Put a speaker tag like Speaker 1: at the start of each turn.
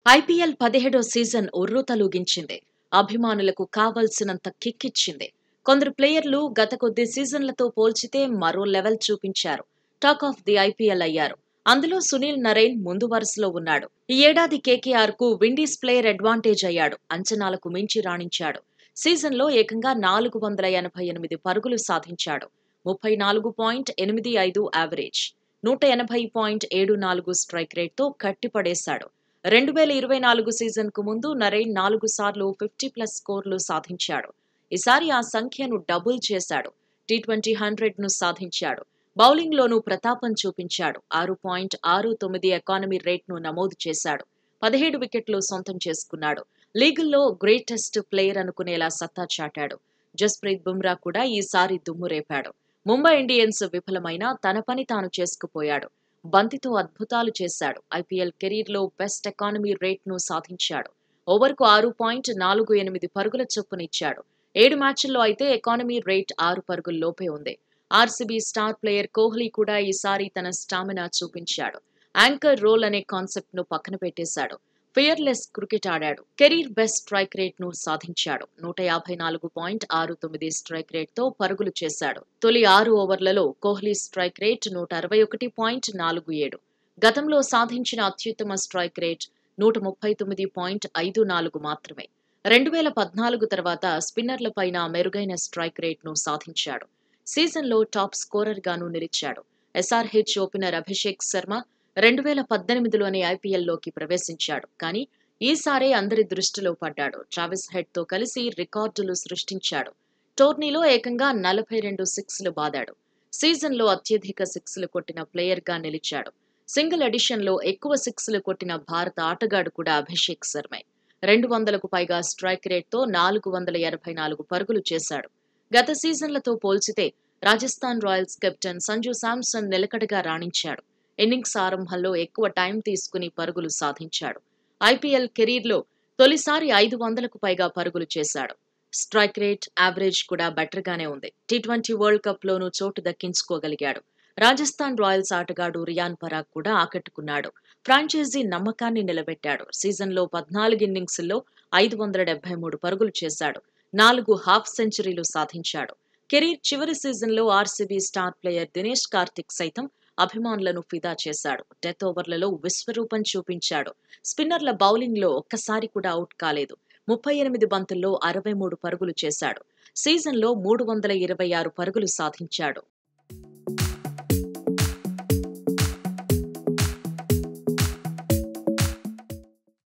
Speaker 1: IPL 17వ season ఉర్రూతలూగించింది. అభిమానులకు కావాల్సినంత కిక్కిచ్చింది. కొందరు ప్లేయర్లు గత కొద్ది సీజన్లతో పోల్చితే మరో లెవెల్ చూపించారు. టాక్ ఆఫ్ ది ఐపీఎల్ అయ్యారు. అందులో సునీల్ నరైన్ ముందు వరుసలో ఉన్నాడు. ఈ ఏడాది కేకేఆర్ కు విండీస్ ప్లేయర్ అడ్వాంటేజ్ అయ్యాడు. అంచనాలకు మించి రాణించాడు. సీజన్లో ఏకంగా 488 పరుగులు సాధించాడు. 34.85 యావరేజ్, 180.74 స్ట్రైక్ రేట్తో కట్టిపడేశాడు. 2024 సీజన్కు ముందు నరైన్ 4 సార్లు 50+ స్కోర్లు సాధించాడు. ఈసారి ఆ సంఖ్యను డబుల్ చేశాడు. టీ20 100ను సాధించాడు. బౌలింగ్లోనూ ప్రతాపం చూపించాడు. 6.69 ఎకానమీ రేట్ను నమోదు చేశాడు. 17 వికెట్లు సొంతం చేసుకున్నాడు. లీగుల్లో గ్రేటెస్ట్ ప్లేయర్ అనుకునేలా సత్తా చాటాడు. జస్ప్రీత్ బుమ్రా కూడా ఈసారి దుమ్మురేపాడు. ముంబై ఇండియన్స్ విఫలమైనా తన పని తాను చేసుకుపోయాడు. బంతితో అద్భుతాలు చేశాడు. ఐపీఎల్ కెరీర్లో బెస్ట్ ఎకానమీ రేట్ను సాధించాడు. ఓవర్కు 6.48 పరుగుల చొప్పునిచ్చాడు. 7 మ్యాచ్ల్లో అయితే ఎకానమీ రేట్ 6 పరుగుల్లోపే ఉంది. ఆర్సీబీ స్టార్ ప్లేయర్ కోహ్లీ కూడా ఈసారి తన స్టామినా చూపించాడు. యాంకర్ రోల్ అనే కాన్సెప్ట్ ను పక్కన పెట్టేశాడు. ఫియర్లెస్ క్రికెట్ ఆడాడు. కెరీర్ బెస్ట్ స్ట్రైక్ రేట్ ను సాధించాడు. 154.69 స్ట్రైక్ రేట్ తో పరుగులు చేశాడు. తొలి 6 ఓవర్లలో కోహ్లీ స్ట్రైక్ రేట్ 161.47. గతంలో సాధించిన అత్యుత్తమ స్ట్రైక్ రేట్ 139.54 మాత్రమే. 2014 తర్వాత స్పిన్నర్లపైన మెరుగైన స్ట్రైక్ రేట్ ను సాధించాడు. సీజన్లో టాప్ స్కోరర్ గాను నిలిచాడు. ఎస్ఆర్హెచ్ ఓపెనర్ అభిషేక్ శర్మ 2018లోనే ఐపీఎల్లోకి ప్రవేశించాడు. కానీ ఈసారే అందరి దృష్టిలో పడ్డాడు. ట్రావిస్ హెడ్ తో కలిసి రికార్డులు సృష్టించాడు. టోర్నీలో ఏకంగా 42 సిక్స్లు బాదాడు. సీజన్లో అత్యధిక సిక్స్లు కొట్టిన ప్లేయర్ గా నిలిచాడు. సింగిల్ ఎడిషన్లో ఎక్కువ సిక్స్లు కొట్టిన భారత ఆటగాడు కూడా అభిషేక్ శర్మే. 200కు పైగా స్ట్రైక్ రేట్తో 484 పరుగులు చేశాడు. గత సీజన్లతో పోల్చితే రాజస్థాన్ రాయల్స్ కెప్టెన్ సంజు శాంసన్ నిలకడగా రాణించాడు. ఇన్నింగ్స్ ఆరంభంలో ఎక్కువ టైం తీసుకుని పరుగులు సాధించాడు. ఐపీఎల్ కెరీర్లో తొలిసారి 500కు పైగా పరుగులు చేశాడు. స్ట్రైక్ రేట్, యావరేజ్ కూడా బెటర్గానే ఉంది. టీ20 వరల్డ్ కప్లోనూ చోటు దక్కించుకోగలిగాడు. రాజస్థాన్ రాయల్స్ ఆటగాడు రియాన్ పరాగ్ కూడా ఆకట్టుకున్నాడు. ఫ్రాంచైజీ నమ్మకాన్ని నిలబెట్టాడు. సీజన్లో 14 ఇన్నింగ్స్ల్లో 573 పరుగులు చేశాడు. 4 హాఫ్ సెంచరీలు సాధించాడు. కెరీర్ చివరి సీజన్లో RCB star player Dinesh Karthik సైతం అభిమానులను ఫిదా చేశాడు. డెత్ ఓవర్లలో విశ్వరూపం చూపించాడు. స్పిన్నర్ల బౌలింగ్లో ఒక్కసారి కూడా అవుట్ కాలేదు. 38 బంతుల్లో 63 పరుగులు చేశాడు. సీజన్లో 326 పరుగులు సాధించాడు.